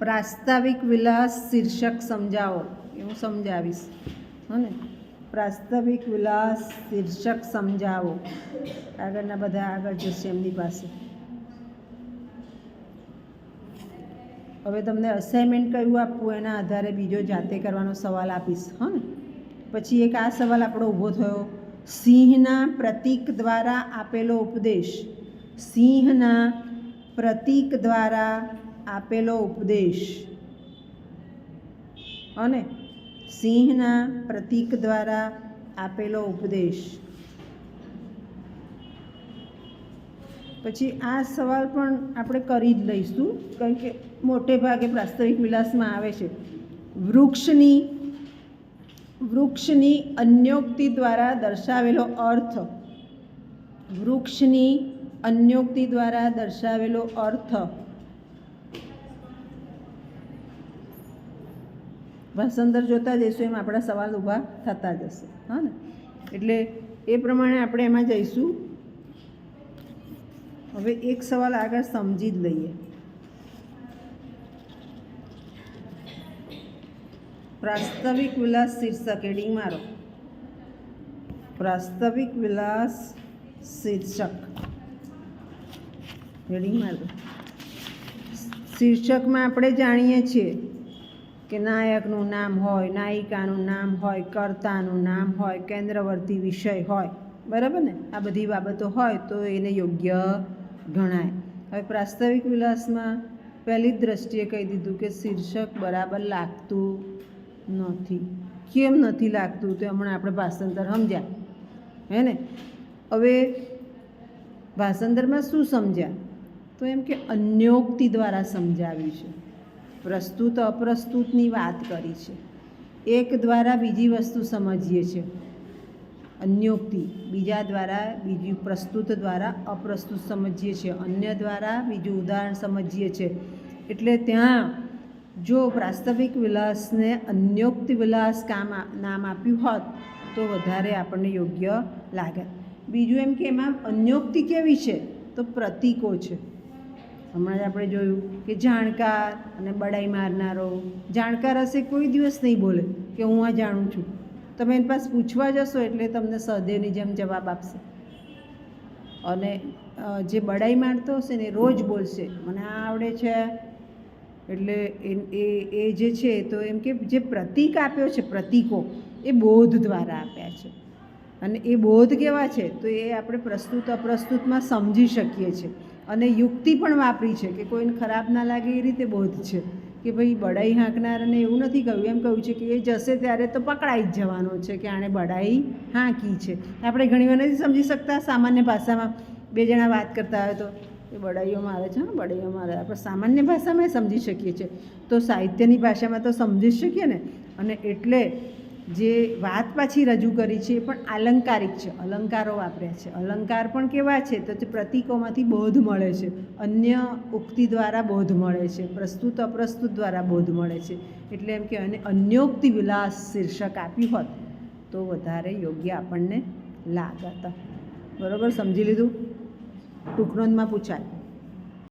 પ્રાસ્તાવિક વિલાસ શીર્ષક સમજાવો, એ હું સમજાવીશ. હા ને, પ્રાસ્તાવિક વિલાસ શીર્ષક સમજાવો. આગળના બધા આગળ જશે એમની પાસે. હવે તમને અસાઇનમેન્ટ કયું આપવું એના આધારે બીજો જાતે કરવાનો સવાલ આપીશ. હા ને, પછી એક આ સવાલ આપણો ઊભો થયો, સિંહના પ્રતીક દ્વારા આપેલો ઉપદેશ. સિંહના પ્રતીક દ્વારા આપેલો ઉપદેશ. અને સિંહના પ્રતીક દ્વારા આપેલો ઉપદેશ. પછી આ સવાલ પણ આપણે કરી જ લઈશું, કારણ કે મોટે ભાગે પ્રાસ્તાવિક વિલાસમાં આવે છે. વૃક્ષની અન્યોક્તિ દ્વારા દર્શાવેલો અર્થ. વૃક્ષની અન્યોક્તિ દ્વારા દર્શાવેલો અર્થ. ભાષાંતર જોતા જઈશું એમ આપણા સવાલ ઊભા થતા જશે. હા ને, એટલે એ પ્રમાણે આપણે એમાં જઈશું. હવે એક સવાલ આગળ સમજી જ લઈએ. પ્રાસ્તાવિક વિલાસ શીર્ષક હેડિંગ મારો. પ્રાસ્તાવિક વિલાસ શીર્ષક હેડિંગ મારો. શીર્ષકમાં આપણે જાણીએ છીએ કે નાયકનું નામ હોય, નાયિકાનું નામ હોય, કર્તાનું નામ હોય, કેન્દ્રવર્તી વિષય હોય. બરાબર ને, આ બધી બાબતો હોય તો એને યોગ્ય ગણાય. હવે પ્રાસ્તાવિક વિલાસમાં પહેલી જ દ્રષ્ટિએ કહી દીધું કે શીર્ષક બરાબર લાગતું નથી. કેમ નથી લાગતું તો હમણાં આપણે ભાષાંતર સમજ્યા. હે ને, હવે ભાષાંતરમાં શું સમજ્યા તો એમ કે અન્યોક્તિ દ્વારા સમજાવ્યું છે. પ્રસ્તુત અપ્રસ્તુતની વાત કરી છે. એક દ્વારા બીજી વસ્તુ સમજીએ છીએ, અન્યોક્તિ. બીજા દ્વારા બીજું, પ્રસ્તુત દ્વારા અપ્રસ્તુત સમજીએ છીએ, અન્ય દ્વારા બીજું ઉદાહરણ સમજીએ છીએ. એટલે ત્યાં જો પ્રાસ્તાવિક વિલાસને અન્યોક્તિ વિલાસ નામ આપ્યું હોત તો વધારે આપણને યોગ્ય લાગે. બીજું એમ કે એમાં અન્યોક્તિ કેવી છે તો પ્રતીકો છે. હમણાં જ આપણે જોયું કે જાણકાર અને બડાઈ મારનારો. જાણકાર હશે કોઈ દિવસ નહીં બોલે કે હું આ જાણું છું. તમે એની પાસે પૂછવા જશો એટલે તમને સહદેવની જેમ જવાબ આપશે. અને જે બડાઈ મારતો હશે ને એ રોજ બોલશે મને આ આવડે છે. એટલે એ જે છે તો એમ કે જે પ્રતીક આપ્યો છે, પ્રતીકો એ બોધ દ્વારા આપ્યા છે. અને એ બોધ કેવા છે તો એ આપણે પ્રસ્તુત અપ્રસ્તુતમાં સમજી શકીએ છીએ. અને યુક્તિ પણ વાપરી છે કે કોઈને ખરાબ ના લાગે એ રીતે બોધ છે કે ભાઈ બડાઈ હાંકનારને એવું નથી કહ્યું, એમ કહ્યું છે કે એ જશે ત્યારે તો પકડાઈ જ જવાનો છે કે આણે બડાઈ હાંકી છે. આપણે ઘણીવાર નથી સમજી શકતા સામાન્ય ભાષામાં. બે જણા વાત કરતા હોય તો એ બડાઈઓ મારે છે, હા બડાઈઓ મારે. આપણે સામાન્ય ભાષામાં સમજી શકીએ છીએ, તો સાહિત્યની ભાષામાં તો સમજી શકીએ ને. અને એટલે જે વાત પાછી રજૂ કરી છે એ પણ આલંકારિક છે, અલંકારો વાપર્યા છે. અલંકાર પણ કેવા છે તો તે પ્રતીકોમાંથી બોધ મળે છે, અન્ય ઉક્તિ દ્વારા બોધ મળે છે, પ્રસ્તુત અપ્રસ્તુત દ્વારા બોધ મળે છે. એટલે એમ કે અને અન્યોક્તિ વિલાસ શીર્ષક આપ્યું હોત તો વધારે યોગ્ય આપણને લાગત. બરાબર સમજી લીધું? ટૂંકનોંધમાં પૂછાય.